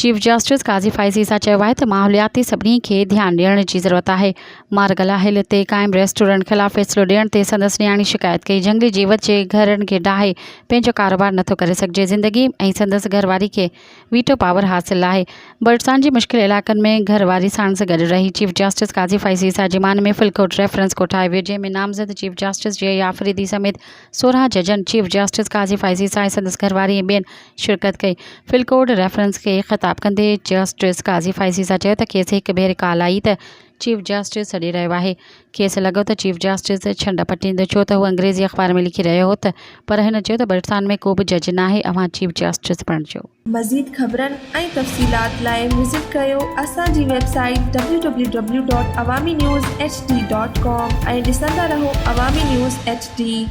Chief justice Qazi Faizi सां चयो आहे त माहौलियाती सभिनी खे ध्यानु ॾियण जी ज़रूरत आहे। मारगला हिल ते क़ाइम रेस्टोरेंट ख़िलाफ़ फ़ैसिलो ॾियण ते संदसि नियाणी शिकायत कई। जंगली जीवत जे घरनि खे ॾाहे पंहिंजो कारोबार नथो करे सघिजे। ज़िंदगी ऐं संदसि घरवारी खे वीटो पावर हासिलु आहे। बर्डसान जी मुश्किल इलाइक़नि में घरवारी साण सां गॾु रही। चीफ जस्टिस काज़ी फैज़ी सां ज़माने में फिलकोट रेफरेंस कोर्ट ठाहियो वियो, जंहिंमें नामज़द चीफ जस्टिस जे आफ़रीदी समेत 16 जजनि चीफ जस्टिस काज़ी फैज़ी सां ऐं संदसि घरवारी ऐं ॿियनि शिरकत कई। फिलकोट रेफरेंस खे ख़िताब कंदे जस्टिस काज़ी फैज़ी सां चयो त खेस हिकु भेरे काल आई त चीफ जस्टिस छॾे रहियो आहे। खेसि लॻो त चीफ जस्टिस छंड पटींदो, छो त हू अंग्रेज़ी अख़बार में लिखी रहियो हो पर हिन चयो त बर्डसान में को बि जज नाहे, अव्हां चीफ जस्टिस बणिजो। मज़ीद ख़बरनि ऐं तफ़सीलात लाइ विज़िट कयो असांजी वेबसाइट www.awamiNewsHD.com ऐं ॾिसंदा रहो अवामी न्यूज़ HD।